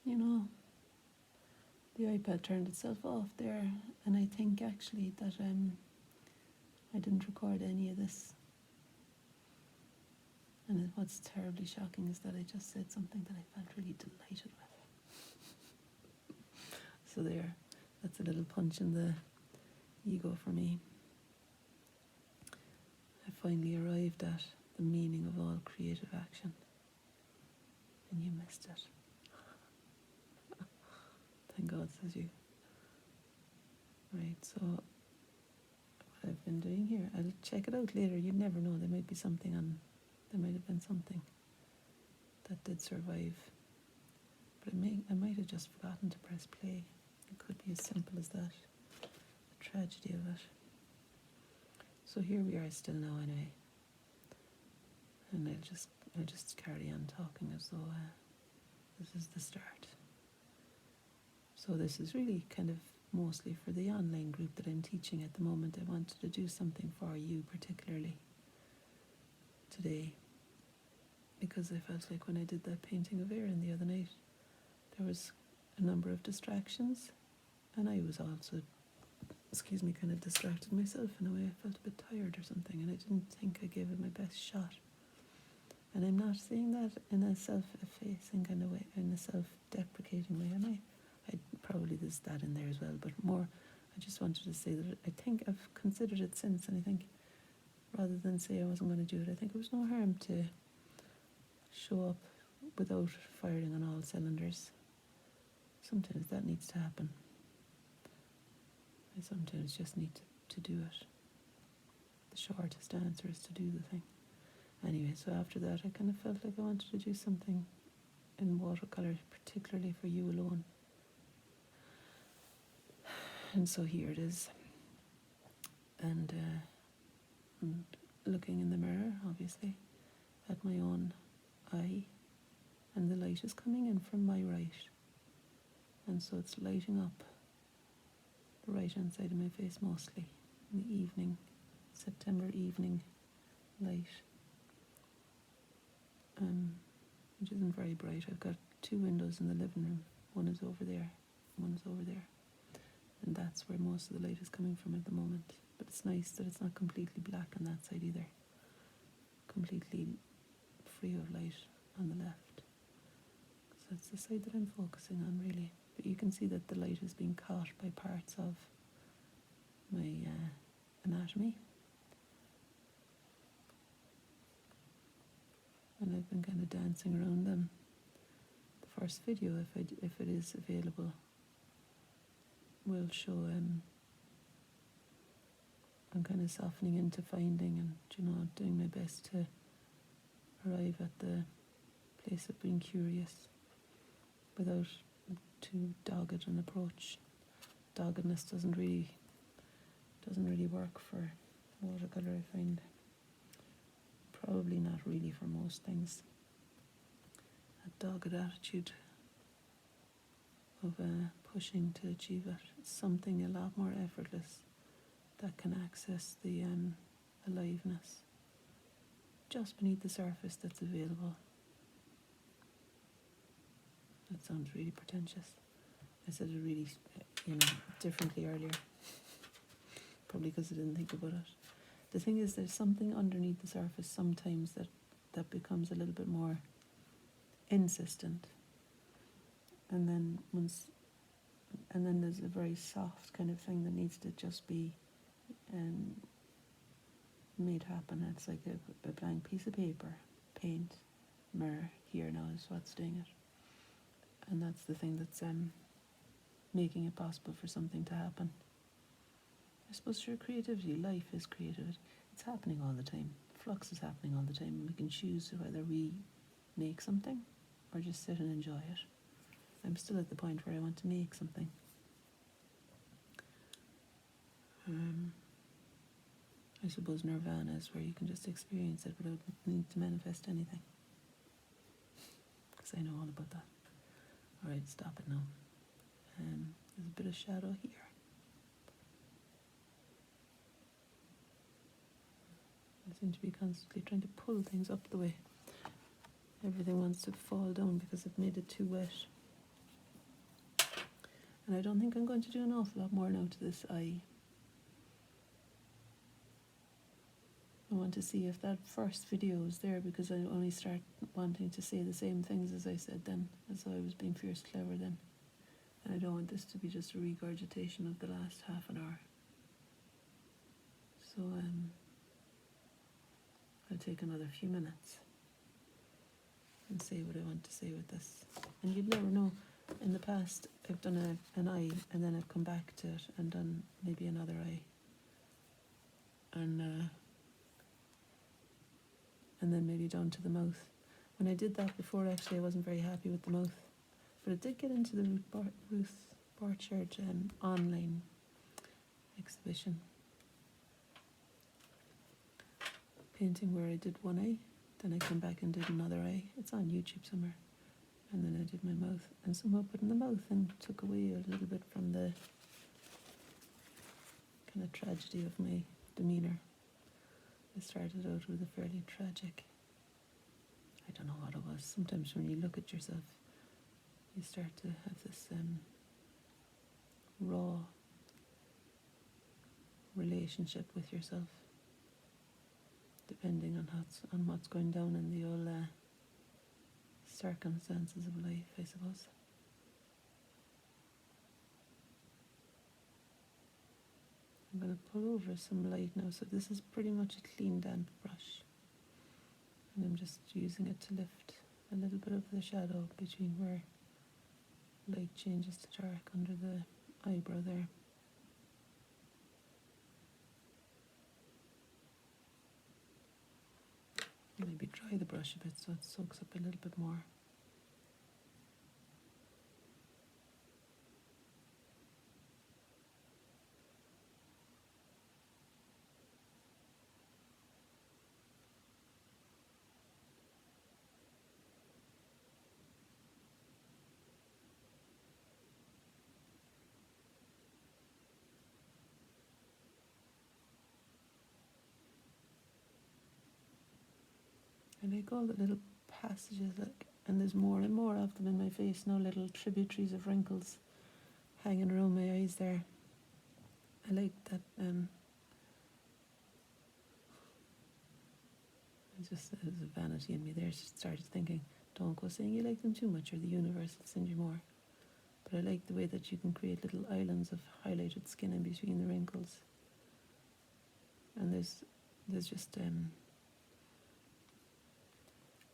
You know, the iPad turned itself off there, and I think actually that I didn't record any of this. And what's terribly shocking is that I just said something that I felt really delighted with. So there, that's a little punch in the ego for me. I finally arrived at the meaning of all creative action. And you missed it. Thank God, says you. Right, so what I've been doing here, I'll check it out later. You'd never know. There might be something on, there might have been something that did survive. But I might have just forgotten to press play. It could be as simple as that. The tragedy of it. So here we are still now anyway. And I'll just carry on talking as though this is the start. So this is really kind of mostly for the online group that I'm teaching at the moment. I wanted to do something for you particularly today, because I felt like when I did that painting of Erin the other night, there was a number of distractions, and I was also, kind of distracted myself in a way. I felt a bit tired or something, and I didn't think I gave it my best shot. And I'm not saying that in a self-effacing kind of way, in a self-deprecating way, am I? Probably there's that in there as well, but more, I just wanted to say that I think I've considered it since, and I think rather than say I wasn't going to do it, I think it was no harm to show up without firing on all cylinders. Sometimes that needs to happen. I sometimes just need to do it. The shortest answer is to do the thing. Anyway, so after that I kind of felt like I wanted to do something in watercolour, particularly for you alone. And so here it is. And I'm looking in the mirror, obviously, at my own eye, and the light is coming in from my right. And so it's lighting up the right-hand side of my face mostly, in the evening, September evening light, which isn't very bright. I've got two windows in the living room. One is over there, one is over there. And that's where most of the light is coming from at the moment. But it's nice that it's not completely black on that side either. Completely free of light on the left. So that's the side that I'm focusing on, really. But you can see that the light is being caught by parts of my anatomy. And I've been kind of dancing around them. The first video, if it is available, will show I'm kind of softening into finding and, doing my best to arrive at the place of being curious without too dogged an approach. Doggedness doesn't really work for watercolour, I find. Probably not really for most things. A dogged attitude of pushing to achieve it. It's something a lot more effortless that can access the aliveness just beneath the surface that's available. That sounds really pretentious. I said it really, differently earlier. Probably because I didn't think about it. The thing is, there's something underneath the surface sometimes that becomes a little bit more insistent. And then there's a very soft kind of thing that needs to just be made happen. It's like a blank piece of paper, paint, mirror. Here now is what's doing it. And that's the thing that's making it possible for something to happen. I suppose your creativity, life is creative. It's happening all the time. Flux is happening all the time. We can choose whether we make something or just sit and enjoy it. I'm still at the point where I want to make something. I suppose nirvana is where you can just experience it without needing to manifest anything. Because I know all about that. Alright, stop it now. There's a bit of shadow here. I seem to be constantly trying to pull things up the way. Everything wants to fall down because I've made it too wet. And I don't think I'm going to do an awful lot more now to this eye. I want to see if that first video is there, because I only start wanting to say the same things as I said then, as though I was being fierce clever then. And I don't want this to be just a regurgitation of the last half an hour. So I'll take another few minutes and say what I want to say with this. And you'd never know. In the past, I've done an eye, and then I've come back to it and done maybe another eye. And then maybe down to the mouth. When I did that before, actually, I wasn't very happy with the mouth. But it did get into the Ruth Borchard online exhibition. Painting where I did one eye, then I came back and did another eye. It's on YouTube somewhere. And then I did my mouth. And somehow put in the mouth and took away a little bit from the kind of tragedy of my demeanour. I started out with a fairly tragic, I don't know what it was. Sometimes when you look at yourself, you start to have this raw relationship with yourself, depending on what's going down in the old circumstances of life, I suppose. I'm going to pull over some light now. So this is pretty much a clean, damp brush. And I'm just using it to lift a little bit of the shadow between where light changes to dark under the eyebrow there. Maybe dry the brush a bit so it soaks up a little bit more. I like all the little passages, and there's more and more of them in my face now, little tributaries of wrinkles hanging around my eyes there. I like that. There's a vanity in me there. Just started thinking, don't go saying you like them too much or the universe will send you more. But I like the way that you can create little islands of highlighted skin in between the wrinkles. And there's just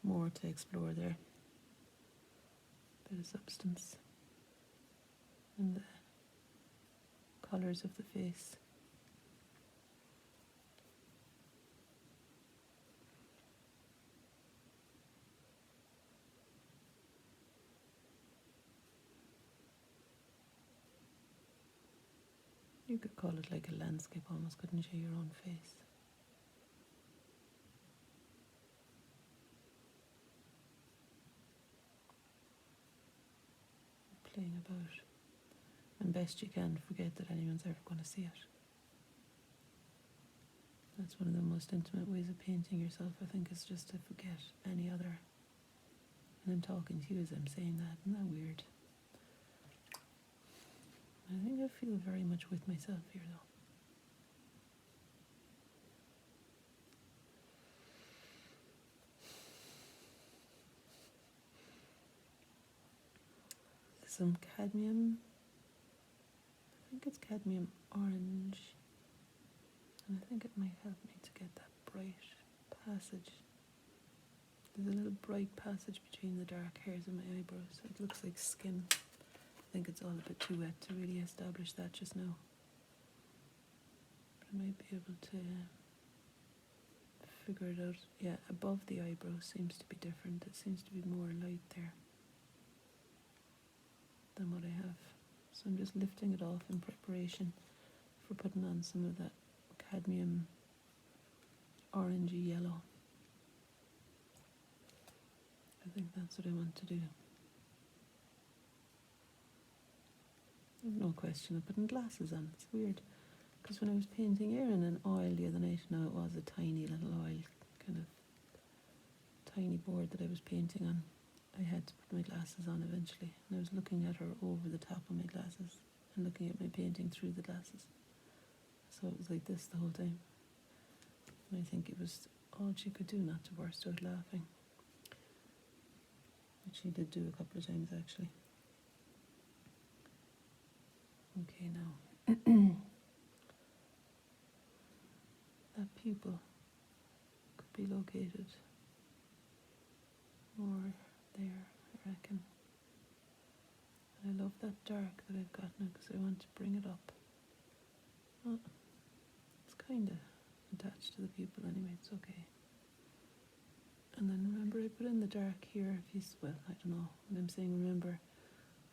more to explore there. Bit of substance in the colours of the face. You could call it like a landscape almost, couldn't you, your own face? Playing about. And best you can forget that anyone's ever going to see it. That's one of the most intimate ways of painting yourself, I think, is just to forget any other. And I'm talking to you as I'm saying that. Isn't that weird? I think I feel very much with myself here, though. Some cadmium. I think it's cadmium orange. And I think it might help me to get that bright passage. There's a little bright passage between the dark hairs of my eyebrows. It looks like skin. I think it's all a bit too wet to really establish that just now. But I might be able to figure it out. Yeah, above the eyebrow seems to be different. It seems to be more light there than what I have. So I'm just lifting it off in preparation for putting on some of that cadmium orangey yellow. I think that's what I want to do. I've no question of putting glasses on. It's weird, because when I was painting Erin in oil the other night, now it was a tiny little oil, kind of tiny board that I was painting on. I had to put my glasses on eventually, and I was looking at her over the top of my glasses and looking at my painting through the glasses. So it was like this the whole time. And I think it was all she could do not to burst out laughing. Which she did do a couple of times actually. Okay, now. That pupil could be located more there, I reckon. And I love that dark that I've got now because I want to bring it up. Well, it's kind of attached to the pupil anyway, it's okay. And then remember I put in the dark here, well, I don't know, when I'm saying remember,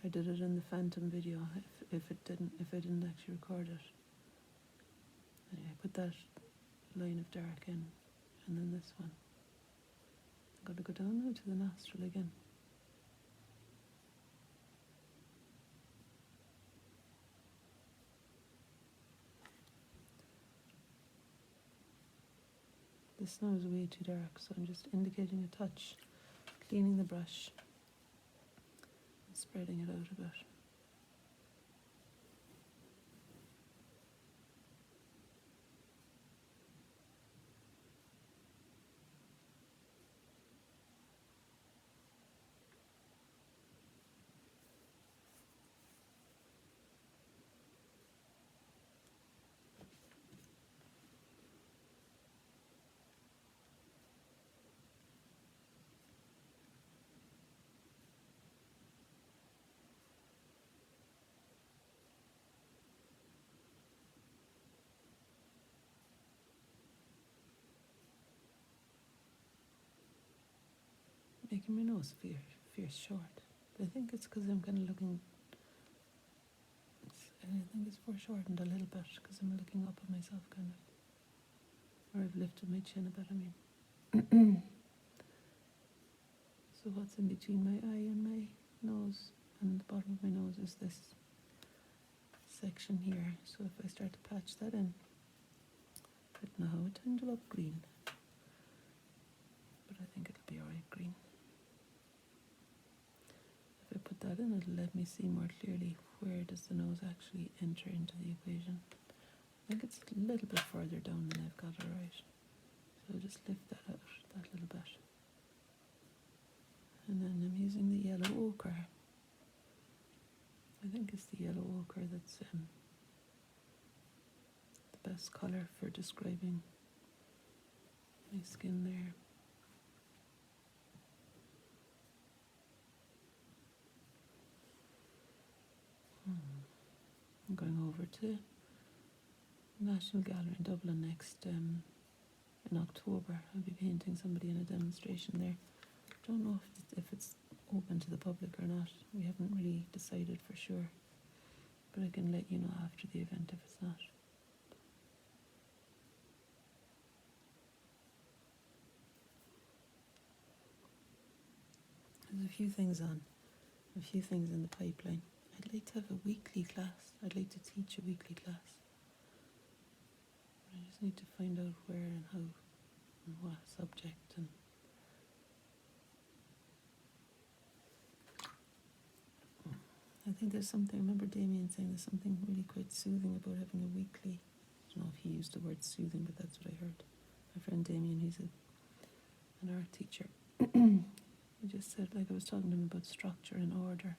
I did it in the phantom video, if I didn't actually record it. Anyway, I put that line of dark in, and then this one. I'm going to go down now to the nostril again. This now is way too dark, so I'm just indicating a touch, cleaning the brush, and spreading it out a bit. Making my nose fierce short. But I think it's because I'm kind of looking, I think it's foreshortened a little bit because I'm looking up at myself kind of. Or I've lifted my chin a bit, I mean. So what's in between my eye and my nose and the bottom of my nose is this section here. So if I start to patch that in, I don't know how it ended up green. But I think it'll be alright green. If I put that in, it'll let me see more clearly where does the nose actually enter into the equation. I think it's a little bit further down than I've got it right. So I'll just lift that out, that little bit. And then I'm using the yellow ochre. I think it's the yellow ochre that's the best colour for describing my skin there. I'm going over to National Gallery in Dublin next in October. I'll be painting somebody in a demonstration there. Don't know if it's open to the public or not. We haven't really decided for sure, but I can let you know after the event if it's not. There's a few things in the pipeline. I'd like to have a weekly class. I'd like to teach a weekly class. I just need to find out where and how and what subject. And I think there's something, I remember Damien saying there's something really quite soothing about having a weekly, I don't know if he used the word soothing, but that's what I heard. My friend Damien, he's an art teacher. He just said, like I was talking to him about structure and order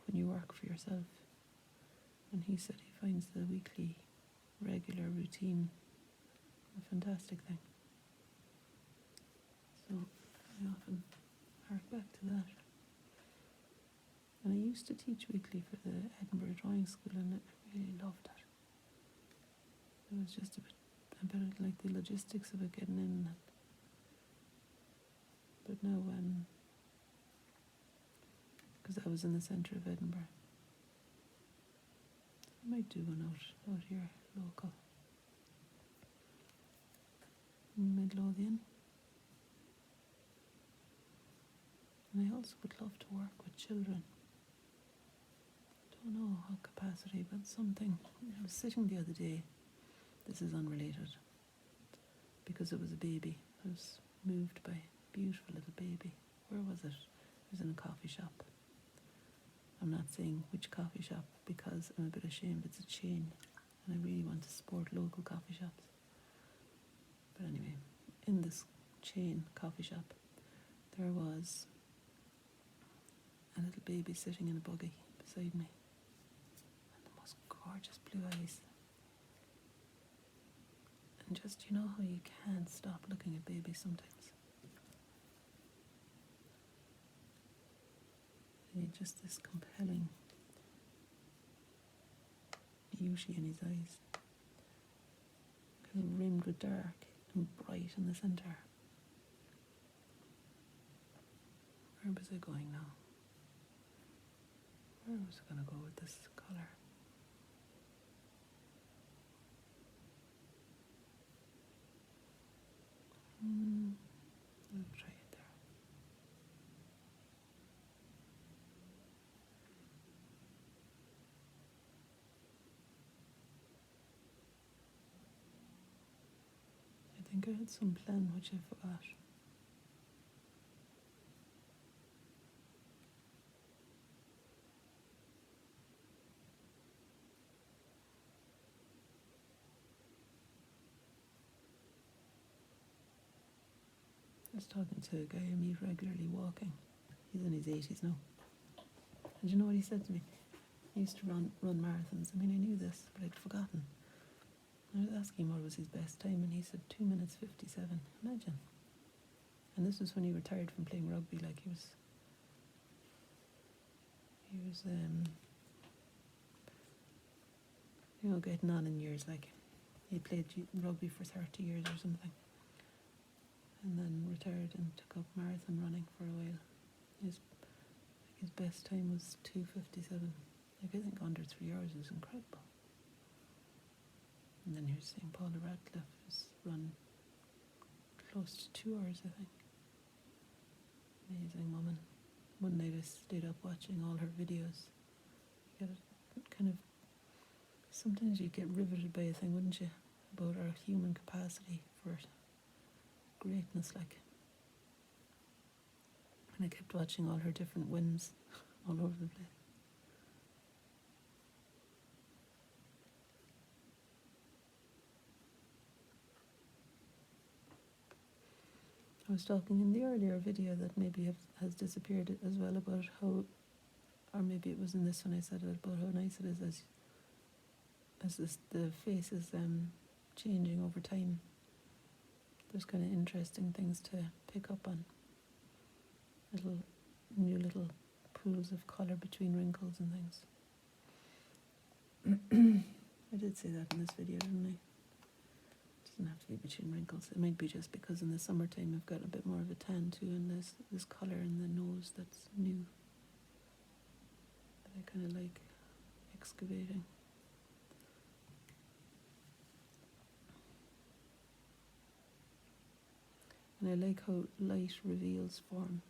when you work for yourself. And he said he finds the weekly, regular routine a fantastic thing. So I often hark back to that. And I used to teach weekly for the Edinburgh Drawing School, and I really loved it. It was just a bit like the logistics of it getting in. But now, because I was in the centre of Edinburgh, I might do one out here, local. In Midlothian. And I also would love to work with children. Don't know what capacity, but something. I was sitting the other day, this is unrelated, because it was a baby. I was moved by a beautiful little baby. Where was it? was in a coffee shop. I'm not saying which coffee shop because I'm a bit ashamed. It's a chain and I really want to support local coffee shops. But anyway, in this chain coffee shop, there was a little baby sitting in a buggy beside me. And the most gorgeous blue eyes. And just, you know how you can't stop looking at babies sometimes. And just this compelling beauty in his eyes. Kind of rimmed with dark and bright in the centre. Where was I going now? Where was I going to go with this colour? I'll try it there. I think I had some plan which I forgot. I was talking to a guy I meet regularly walking. He's in his 80s now. And you know what he said to me? He used to run marathons. I mean, I knew this, but I'd forgotten. I was asking him what was his best time, and he said 2 minutes 57. Imagine. And this was when he retired from playing rugby. Like he was getting on in years. Like he played rugby for 30 years or something, and then retired and took up marathon running for a while. His best time was 2:57. Like I think under 3 hours is incredible. And then here's saying Paula Radcliffe has run close to 2 hours, I think. Amazing woman. One night I stayed up watching all her videos. You get kind of, sometimes you get riveted by a thing, wouldn't you? About our human capacity for greatness, like. And I kept watching all her different wins all over the place. I was talking in the earlier video that maybe has disappeared as well about how, or maybe it was in this one I said it, about how nice it is as the face is changing over time. There's kind of interesting things to pick up on. New little pools of colour between wrinkles and things. I did say that in this video, didn't I? Doesn't have to be between wrinkles. It might be just because in the summertime I've got a bit more of a tan too, and there's this colour in the nose that's new that I kind of like excavating. And I like how light reveals form.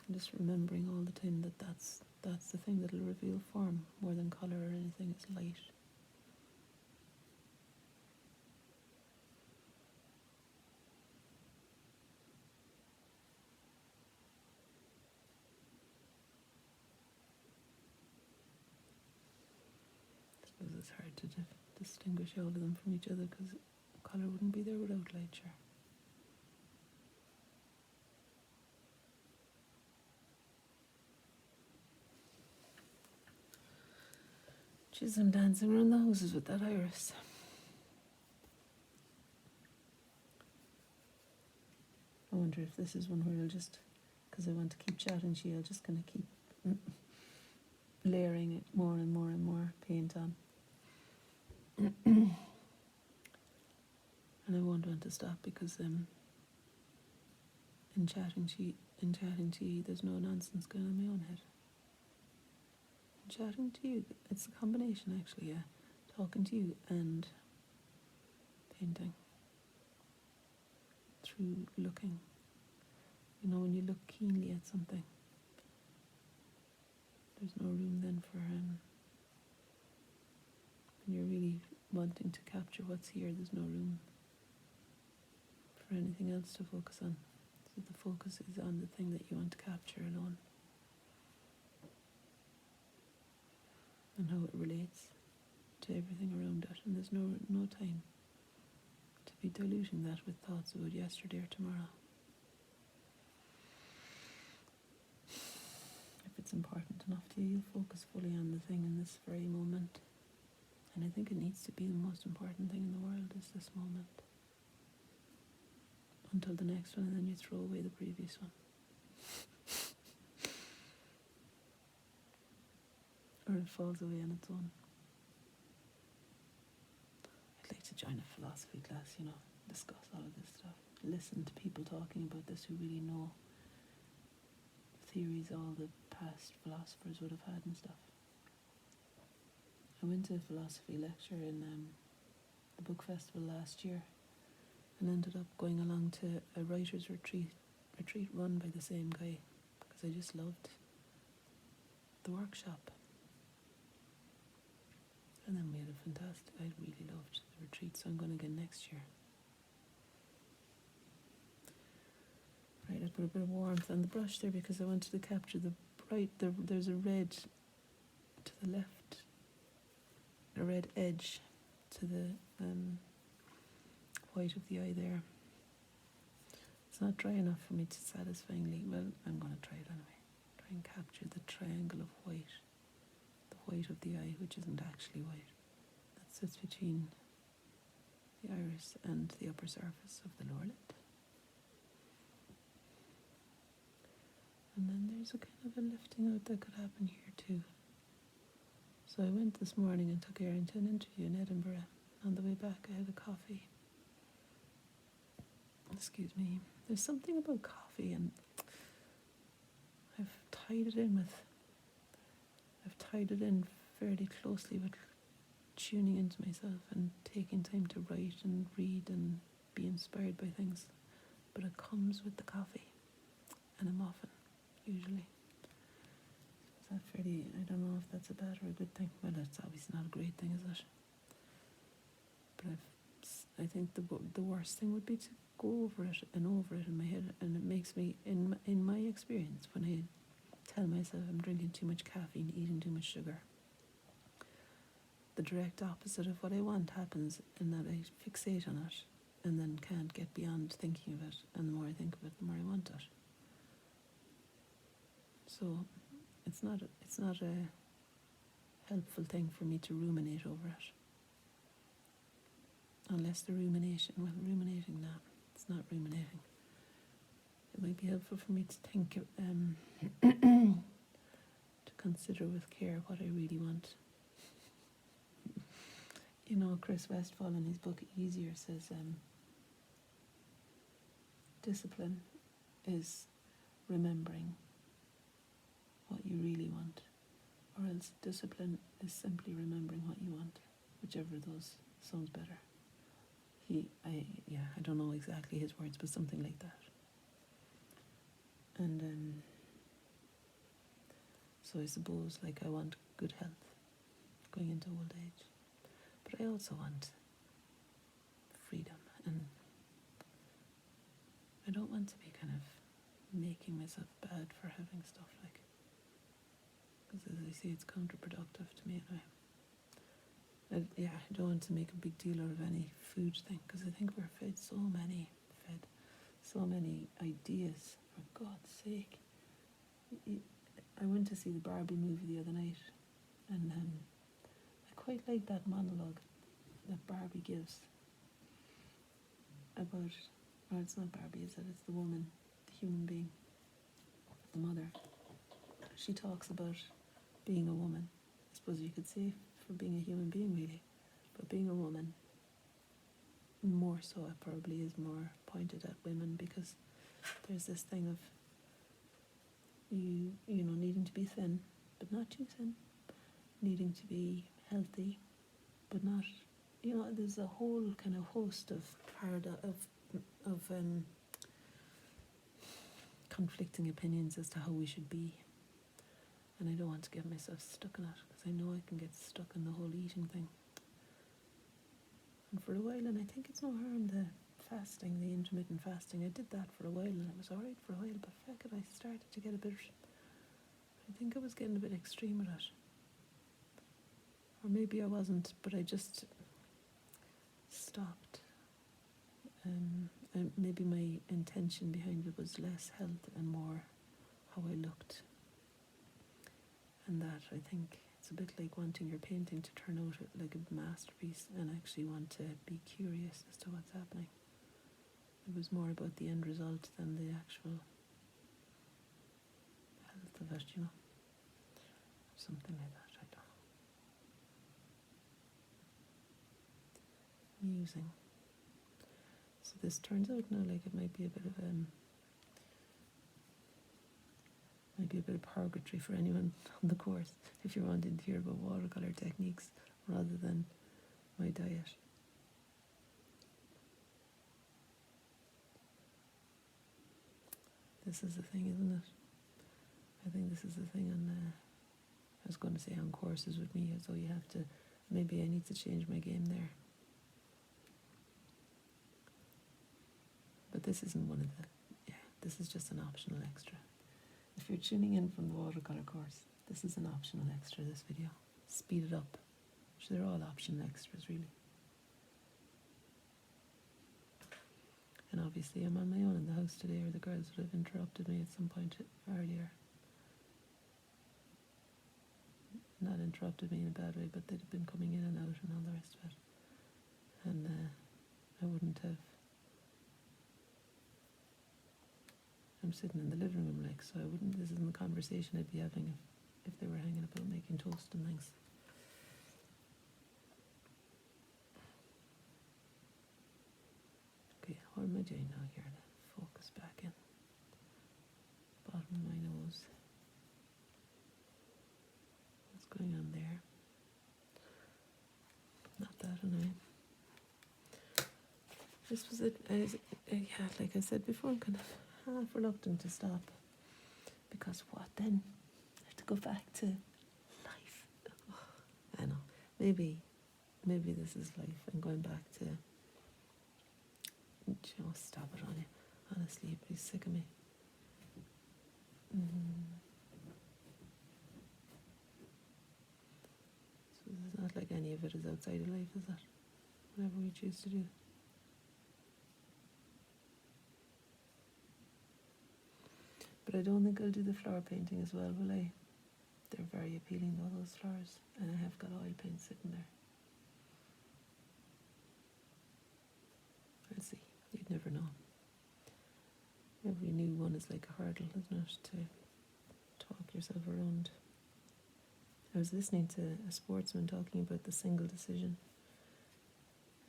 I'm just remembering all the time that that's the thing that'll reveal form more than colour or anything. It's light. I suppose it's hard to distinguish all of them from each other because colour wouldn't be there without light, sure. Jeez, I'm dancing around the houses with that iris. I wonder if this is one where I'll just, because I want to keep chatting to you, I'll just kind of keep layering it more and more and more paint on. And I won't want to stop because in chatting to you, there's no nonsense going on in my own head. Chatting to you, it's a combination actually, yeah. Talking to you and painting through looking. You know, when you look keenly at something, there's no room then for when you're really wanting to capture what's here, there's no room for anything else to focus on. So the focus is on the thing that you want to capture alone, and how it relates to everything around it. And there's no time to be diluting that with thoughts about yesterday or tomorrow. If it's important enough to you, you'll focus fully on the thing in this very moment. And I think it needs to be the most important thing in the world, is this moment. Until the next one, and then you throw away the previous one. Or it falls away on its own. I'd like to join a philosophy class, discuss all of this stuff. Listen to people talking about this who really know theories all the past philosophers would have had and stuff. I went to a philosophy lecture in the book festival last year, and ended up going along to a writer's retreat run by the same guy, because I just loved the workshop. And then we had I really loved the retreat, so I'm going again next year. Right, I put a bit of warmth on the brush there because I wanted to capture there's a red to the left, a red edge to the white of the eye there. It's not dry enough for me to satisfyingly, well, I'm going to try it anyway. Try and capture the triangle of white, the white of the eye, which isn't actually white. That sits between the iris and the upper surface of the lower lid. And then there's a kind of a lifting out that could happen here too. So I went this morning and took Erin to an interview in Edinburgh. On the way back I had a coffee. Excuse me. There's something about coffee, and I've tied it in fairly closely with tuning into myself and taking time to write and read and be inspired by things. But it comes with the coffee and a muffin, usually. Is that fairly, I don't know if that's a bad or a good thing. Well, it's obviously not a great thing, is it? But I think the worst thing would be to go over it in my head, and it makes me, in my experience, when I tell myself I'm drinking too much caffeine, eating too much sugar, the direct opposite of what I want happens, in that I fixate on it and then can't get beyond thinking of it, and the more I think of it, the more I want it. So it's not a helpful thing for me to ruminate over it. Unless the ruminating, no, it's not ruminating. It might be helpful for me to think, to consider with care what I really want. Chris Westphal in his book Easier says, discipline is remembering what you really want, or else discipline is simply remembering what you want, whichever of those sounds better. I don't know exactly his words, but something like that. And so I suppose, I want good health going into old age, but I also want freedom, and I don't want to be kind of making myself bad for having stuff, because as I say, it's counterproductive to me. I don't want to make a big deal out of any food thing, because I think we're fed so many ideas, for God's sake. I went to see the Barbie movie the other night, and I quite like that monologue that Barbie gives about, or it's not Barbie, is it? It's the woman, the human being, the mother. She talks about being a woman. I suppose you could say for being a human being, really, but being a woman, more so, it probably is more pointed at women, because there's this thing of you needing to be thin, but not too thin, needing to be healthy, but not, there's a whole kind of host of conflicting opinions as to how we should be. And I don't want to get myself stuck in it, because I know I can get stuck in the whole eating thing. And for a while, and I think it's no harm, the fasting, the intermittent fasting. I did that for a while and it was alright for a while, but feck it, I started to get a bit, I think I was getting a bit extreme with it. Or maybe I wasn't, but I just stopped. And maybe my intention behind it was less health and more how I looked. And that, I think, it's a bit like wanting your painting to turn out like a masterpiece and actually want to be curious as to what's happening. It was more about the end result than the actual health of it, you know. Something like that, I don't know. Musing. So this turns out now like it might be a bit of purgatory for anyone on the course if you're wanting to hear about watercolour techniques rather than my diet. This is the thing, isn't it? I think this is the thing on, I was going to say on courses with me, so you have to, maybe I need to change my game there. But this isn't one of the, this is just an optional extra. If you're tuning in from the watercolour course, this is an optional extra, this video. Speed it up. So they're all optional extras, really. And obviously I'm on my own in the house today, or the girls would have interrupted me at some point earlier. Not interrupted me in a bad way, but they'd have been coming in and out and all the rest of it. And I wouldn't have. I'm sitting in the living room, like, so I wouldn't. This isn't the conversation I'd be having if they were hanging about making toast and things. Okay, what am I doing now here? Focus back in. Bottom of my nose. What's going on there? Not that annoying. This was it. Yeah, like I said before, I'm kind of half reluctant to stop, because what then? I have to go back to life. Oh, I know. Maybe this is life. I'm going back to. Just stop it on you. Honestly, you'd be sick of me. So it's not like any of it is outside of life, is it? Whatever we choose to do. But I don't think I'll do the flower painting as well, will I? They're very appealing, though, those flowers. And I have got oil paint sitting there. I'll see. You'd never know. Every new one is like a hurdle, isn't it, to talk yourself around. I was listening to a sportsman talking about the single decision.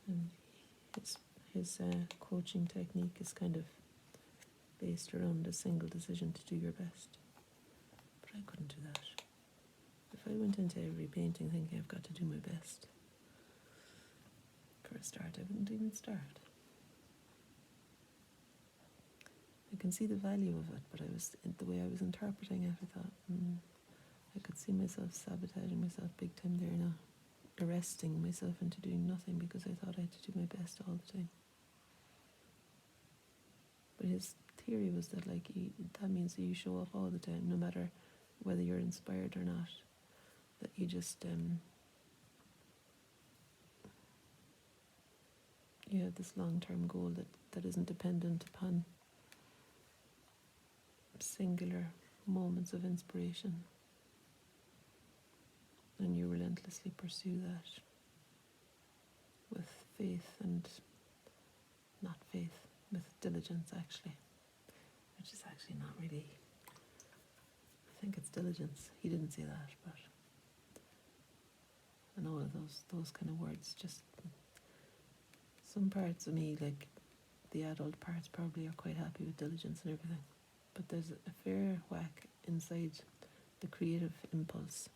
And his coaching technique is kind of based around a single decision to do your best. But I couldn't do that. If I went into every painting thinking I've got to do my best, for a start, I wouldn't even start. I can see the value of it, but the way I was interpreting it, I thought, I could see myself sabotaging myself big time there now, arresting myself into doing nothing because I thought I had to do my best all the time. But his theory was that that means that you show up all the time, no matter whether you're inspired or not, that you just you have this long-term goal that isn't dependent upon singular moments of inspiration, and you relentlessly pursue that with faith and not faith, with diligence actually, which is actually not really, I think it's diligence. He didn't say that, but and all of those kind of words, just some parts of me, like the adult parts, probably are quite happy with diligence and everything, but there's a fair whack inside the creative impulse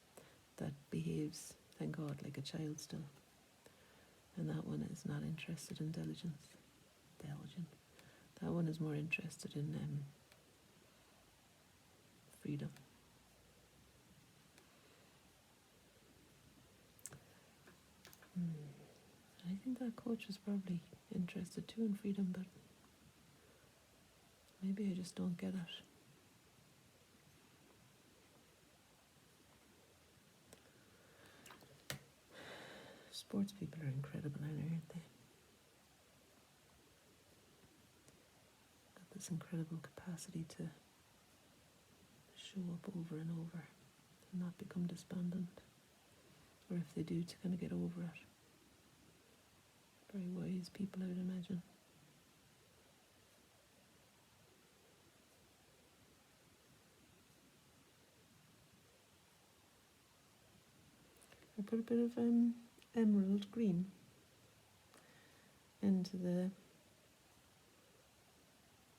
that behaves, thank God, like a child still, and that one is not interested in diligence. That one is more interested in freedom. I think that coach was probably interested too in freedom, but maybe I just don't get it. Sports people are incredible, aren't they? Got this incredible capacity to show up over and over and not become despondent, or if they do, to kind of get over it. Very wise people, I would imagine. I put a bit of emerald green into the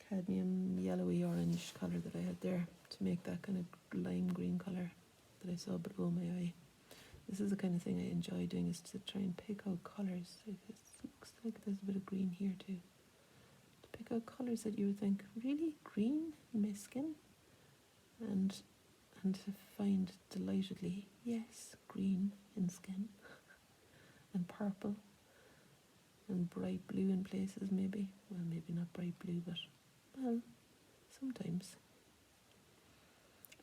cadmium yellowy orange colour that I had there to make that kind of lime green colour that I saw below my eye. This is the kind of thing I enjoy doing, is to try and pick out colours. It looks like there's a bit of green here too. To pick out colours that you would think, really? Green in my skin? And to find delightedly, yes, green in skin. And purple. And bright blue in places maybe. Well, maybe not bright blue, but, well, sometimes.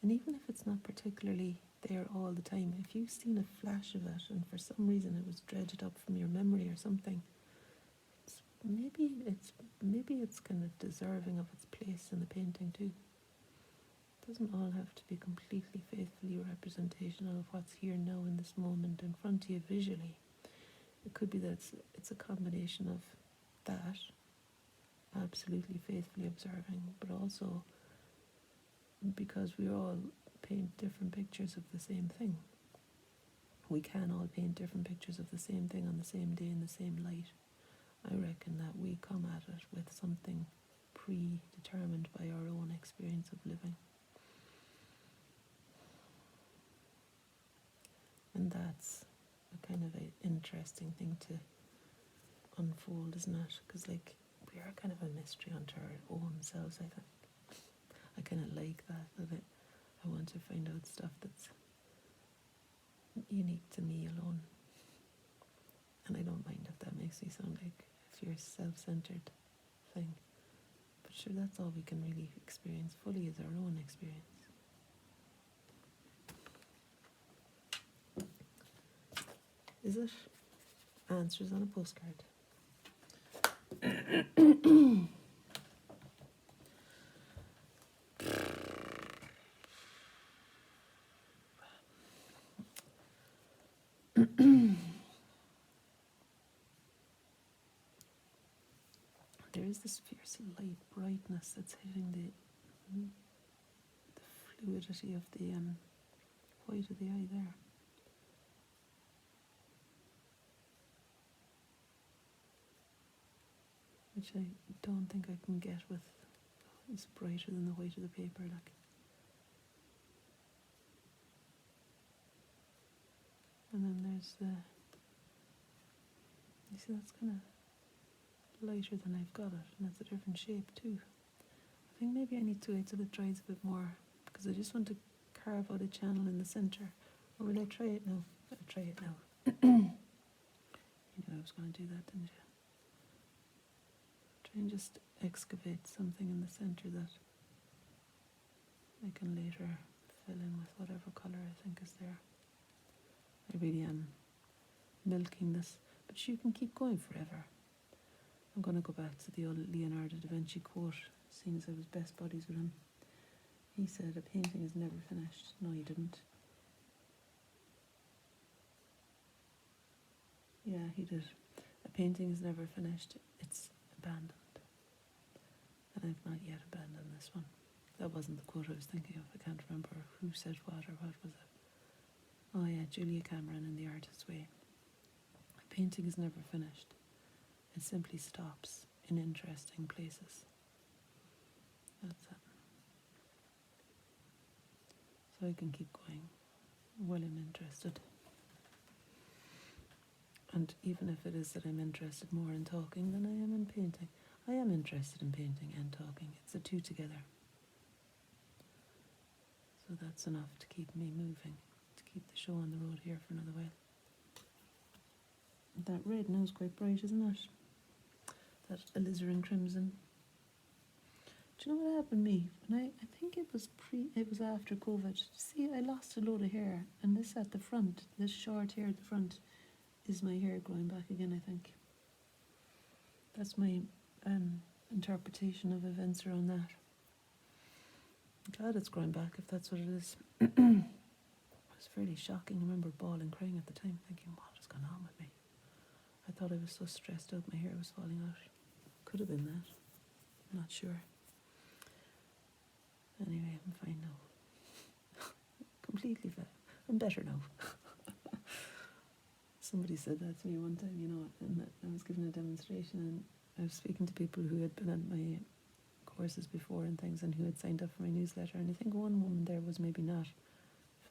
And even if it's not particularly there all the time, if you've seen a flash of it and for some reason it was dredged up from your memory or something, maybe it's kind of deserving of its place in the painting too. It doesn't all have to be completely faithfully representational of what's here now in this moment in front of you visually. It could be that it's a combination of that, absolutely faithfully observing, but also because we all paint different pictures of the same thing. We can all paint different pictures of the same thing on the same day in the same light. I reckon that we come at it with something predetermined by our own experience of living. And that's a kind of an interesting thing to unfold, isn't it? Because like, we are kind of a mystery unto our own selves, I think. I kind of like that I want to find out stuff that's unique to me alone. And I don't mind if that makes me sound like a fierce self-centered thing. But sure, that's all we can really experience fully, is our own experience. Is it? Answers on a postcard. There is this fierce light brightness that's hitting the fluidity of the white of the eye there. Which I don't think I can get with, it's brighter than the white of the paper, like. And then there's the, you see, that's kind of lighter than I've got it, and that's a different shape too. I think maybe I need to wait till it dries a bit more, because I just want to carve out a channel in the centre. Or will I try it now? I'll try it now. You knew I was going to do that, didn't you? Try and just excavate something in the centre that I can later fill in with whatever colour I think is there. I really am milking this, but you can keep going forever. I'm going to go back to the old Leonardo da Vinci quote, seeing as I was best buddies with him. He said, a painting is never finished. No, he didn't. Yeah, he did. A painting is never finished. It's abandoned. And I've not yet abandoned this one. That wasn't the quote I was thinking of. I can't remember who said what or what was it. Oh yeah, Julia Cameron in The Artist's Way. A painting is never finished. It simply stops in interesting places. That's it. So I can keep going while I'm interested. And even if it is that I'm interested more in talking than I am in painting, I am interested in painting and talking. It's the two together. So that's enough to keep me moving, to keep the show on the road here for another while. That red now is quite bright, isn't it? That alizarin crimson. Do you know what happened to me? When I think it was after COVID. See, I lost a load of hair, and this at the front, this short hair at the front, is my hair growing back again, I think. That's my interpretation of events around that. I'm glad it's growing back, if that's what it is. It was fairly shocking. I remember bawling, crying at the time, thinking, what is going on with me? I thought I was so stressed out, my hair was falling out. Could have been that. I'm not sure. Anyway, I'm fine now. Completely fine. I'm better now. Somebody said that to me one time, and I was giving a demonstration, and I was speaking to people who had been at my courses before and things, and who had signed up for my newsletter, and I think one woman there was maybe not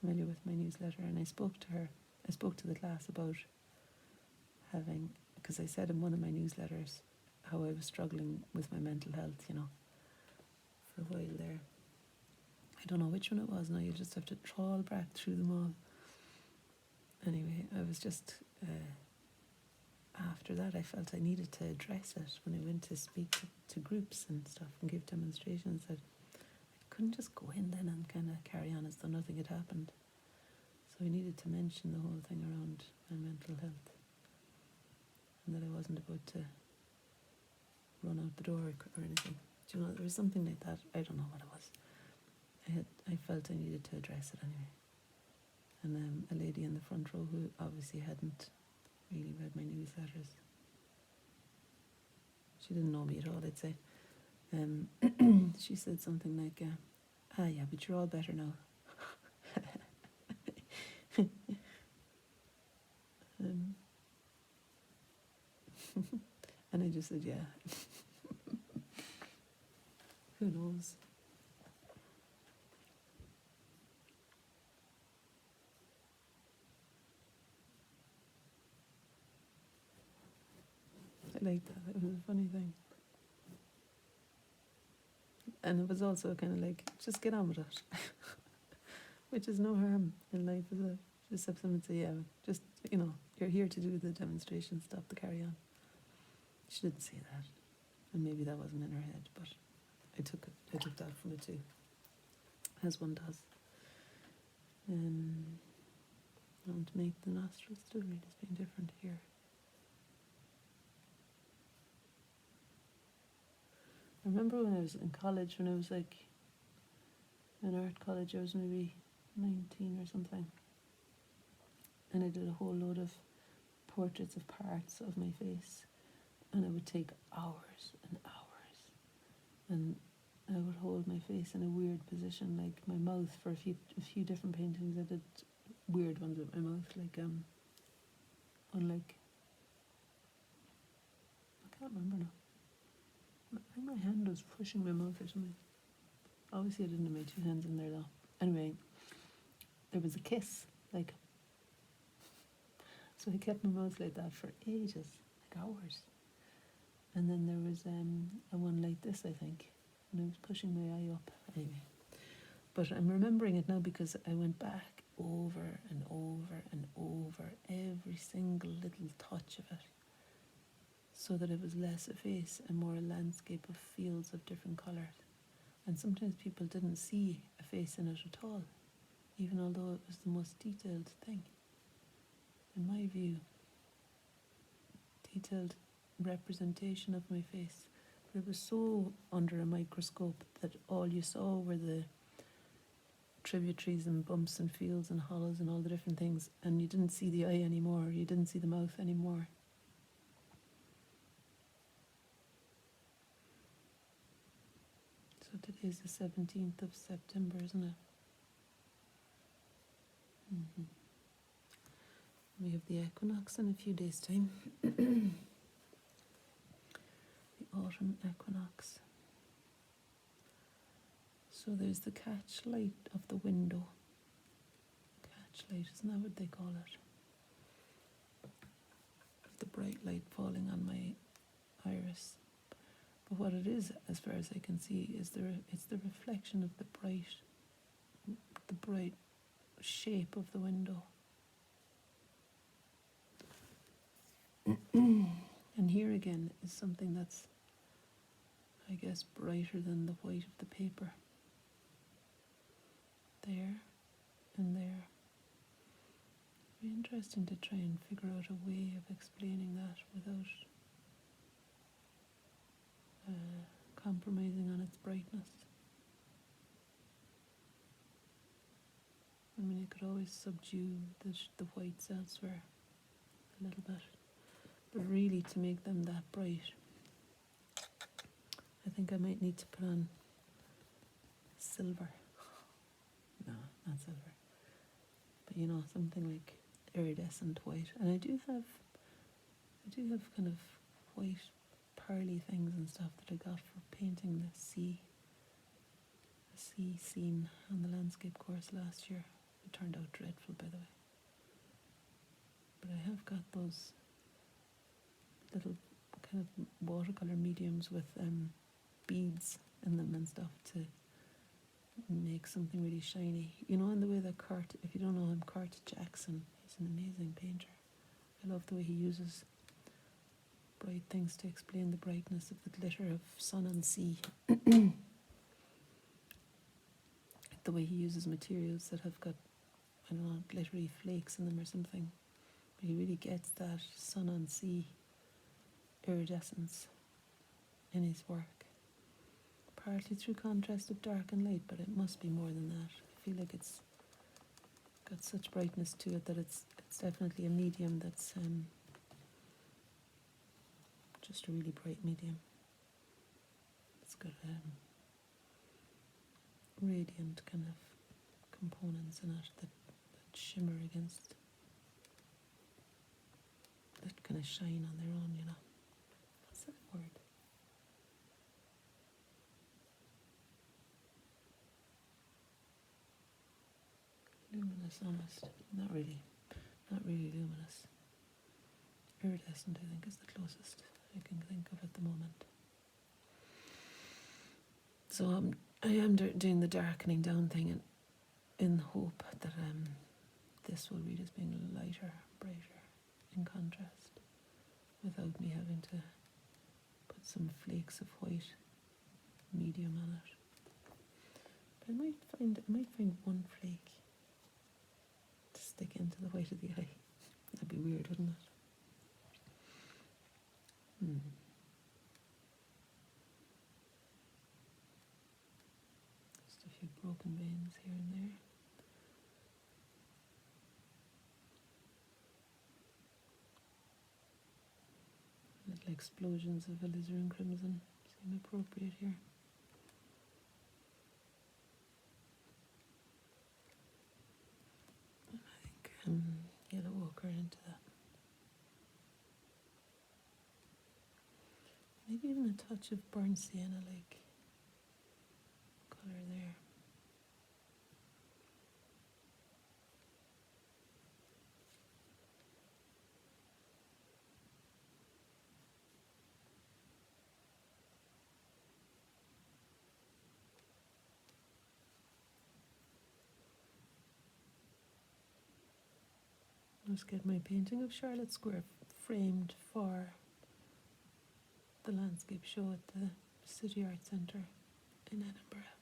familiar with my newsletter, and I spoke to the class about having, because I said in one of my newsletters how I was struggling with my mental health, for a while there. I don't know which one it was now, you just have to trawl back through them all. Anyway, I was just, after that I felt I needed to address it when I went to speak to groups and stuff and give demonstrations, that I couldn't just go in then and kind of carry on as though nothing had happened. So I needed to mention the whole thing around my mental health, and that I wasn't about to run out the door or anything. Do you know, there was something like that. I don't know what it was. I felt I needed to address it anyway. And a lady in the front row who obviously hadn't really read my newsletters, she didn't know me at all, I'd say, she said something like, yeah, but you're all better now. And I just said, yeah. Who knows? I liked that. It was a funny thing. And it was also kind of like, just get on with it. Which is no harm in life, is it? Just have someone say, yeah, just, you're here to do the demonstration, stop the carry on. She didn't say that. And maybe that wasn't in her head, but I took that from it too, as one does. I want to make the nostrils still read as being different here. I remember when I was in college, when I was like in art college, I was maybe 19 or something, and I did a whole load of portraits of parts of my face, and it would take hours and hours, and I would hold my face in a weird position, like my mouth, for a few different paintings. I did weird ones with my mouth, like unlike, I can't remember now. I think my hand was pushing my mouth or something. Obviously I didn't have my two hands in there though. Anyway, there was a kiss, like, so I kept my mouth like that for ages, like hours. And then there was a one like this, I think, and I was pushing my eye up. Anyway, but I'm remembering it now because I went back over and over and over every single little touch of it, so that it was less a face and more a landscape of fields of different colours. And sometimes people didn't see a face in it at all, even although it was the most detailed thing. In my view, detailed representation of my face. But it was so under a microscope that all you saw were the tributaries and bumps and fields and hollows and all the different things, and you didn't see the eye anymore, you didn't see the mouth anymore. So today's the 17th of September, isn't it? Mm-hmm. We have the equinox in a few days' time. The autumn equinox. So there's the catch light of the window. Catch light, isn't that what they call it? The bright light falling on my iris. But what it is, as far as I can see, is it's the reflection of the bright shape of the window. And here again is something that's, I guess, brighter than the white of the paper. There and there. Very interesting to try and figure out a way of explaining that without compromising on its brightness. I mean, you could always subdue the whites elsewhere a little bit, but really to make them that bright, I think I might need to put on silver. No, not silver, but you know, something like iridescent white. And I do have kind of white pearly things and stuff that I got for painting the sea scene on the landscape course last year. It turned out dreadful, by the way. But I have got those little kind of watercolour mediums with beads in them and stuff to make something really shiny. You know, in the way that Kurt, if you don't know him, Kurt Jackson, he's an amazing painter. I love the way he uses bright things to explain the brightness of the glitter of sun and sea. The way he uses materials that have got, I don't know, glittery flakes in them or something. But he really gets that sun and sea iridescence in his work. Partly through contrast of dark and light, but it must be more than that. I feel like it's got such brightness to it that it's definitely a medium that's just a really bright medium. It's got radiant kind of components in it that shimmer against, that kind of shine on their own, you know. What's that word? Luminous almost. Not really luminous. Iridescent, I think, is the closest I can think of at the moment. So I am doing the darkening down thing in the hope that this will read as being lighter, brighter, in contrast, without me having to put some flakes of white medium on it. But I might find one flake to stick into the white of the eye. That'd be weird, wouldn't it? Just a few broken veins here and there. Little explosions of alizarin crimson seem appropriate here. I think yellow ochre into that. Maybe even a touch of burnt sienna-like colour there. Let's get my painting of Charlotte Square framed for the landscape show at the City Arts Centre in Edinburgh. I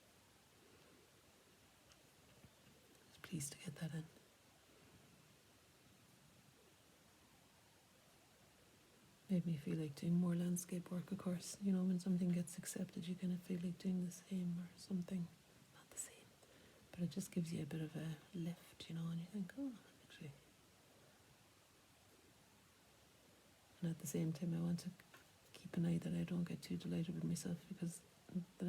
was pleased to get that in. Made me feel like doing more landscape work, of course. You know, when something gets accepted, you kind of feel like doing the same or something. Not the same, but it just gives you a bit of a lift, you know, and you think, oh, actually. And at the same time, I want to keep an eye that I don't get too delighted with myself, because in the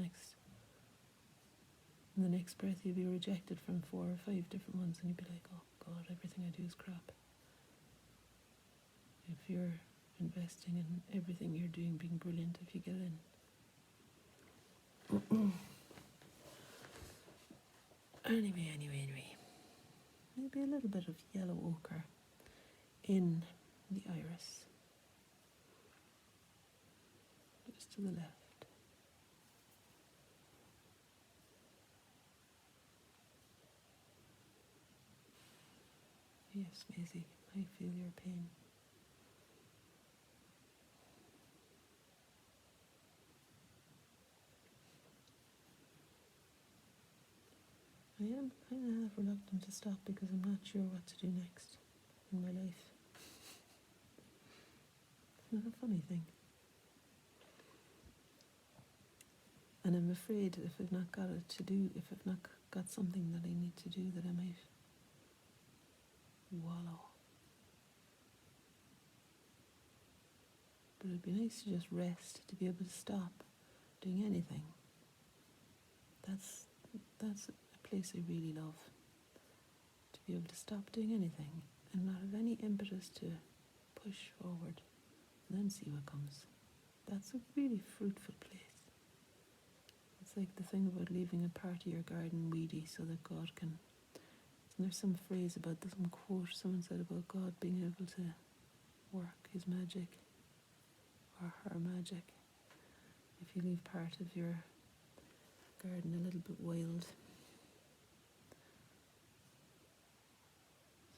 next breath you'll be rejected from 4 or 5 different ones, and you'll be like, oh God, everything I do is crap. If you're investing in everything you're doing being brilliant, if you get in. Anyway. Maybe a little bit of yellow ochre in the iris. Just to the left. Yes, Maisie, I feel your pain. I'm kind of reluctant to stop because I'm not sure what to do next in my life. Isn't that a funny thing? And I'm afraid if I've not got it to do, if I've not got something that I need to do, that I might wallow. But it'd be nice to just rest, to be able to stop doing anything. That's a place I really love. To be able to stop doing anything and not have any impetus to push forward and then see what comes. That's a really fruitful place. It's like the thing about leaving a part of your garden weedy so that God can... Isn't there some phrase about this, some quote someone said about God being able to work his magic, or her magic, if you leave part of your garden a little bit wild.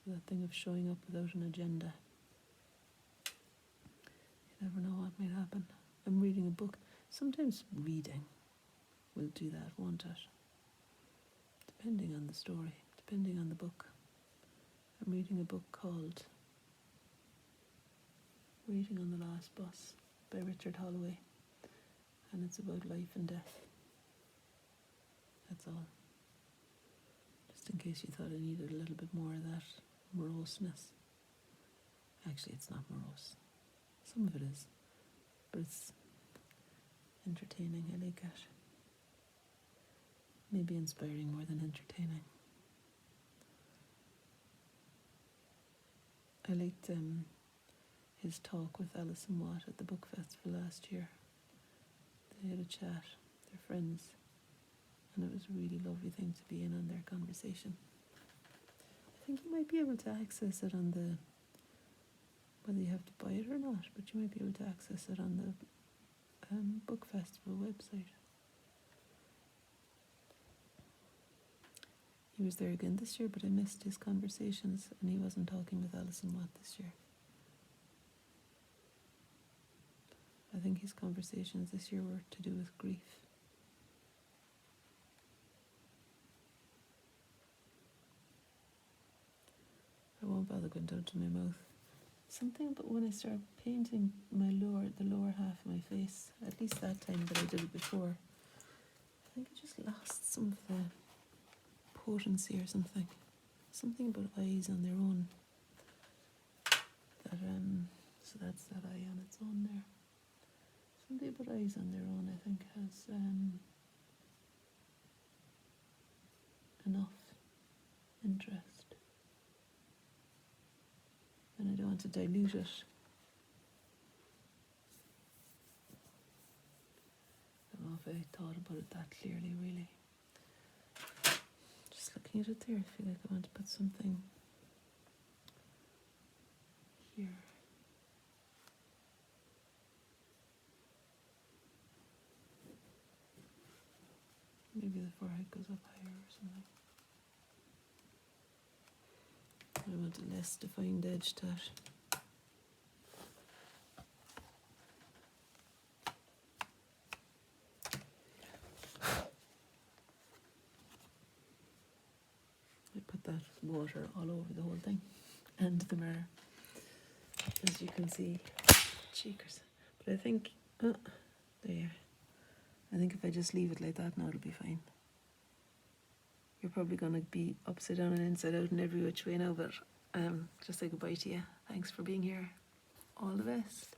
So that thing of showing up without an agenda. You never know what might happen. I'm reading a book. Sometimes reading will do that, won't it? Depending on the story, depending on the book. I'm reading a book called Waiting on the Last Bus by Richard Holloway, and it's about life and death. That's all. Just in case you thought I needed a little bit more of that moroseness. Actually, it's not morose. Some of it is, but it's entertaining. I like it. Maybe inspiring more than entertaining. I liked his talk with Alison Watt at the book festival last year. They had a chat, they're friends, and it was a really lovely thing to be in on their conversation. I think you might be able to access it on the, whether you have to buy it or not, but you might be able to access it on the book festival website. He was there again this year, but I missed his conversations, and he wasn't talking with Alison Watt this year. I think his conversations this year were to do with grief. I won't bother going down to my mouth. Something about when I started painting the lower half of my face, at least that time that I did it before, I think I just lost some of the potency or something. Something about eyes on their own. That so that's that eye on its own there. Something about eyes on their own, I think, has enough interest. And I don't want to dilute it. I don't know if I thought about it that clearly, really. Just looking at it there, I feel like I want to put something here. Maybe the forehead goes up higher or something. I want a less defined edge to it. I put that water all over the whole thing and the mirror, as you can see. Cheekers. But I think, there. I think if I just leave it like that now, it'll be fine. You're probably going to be upside down and inside out and every which way now, but just say goodbye to you. Thanks for being here. All the best.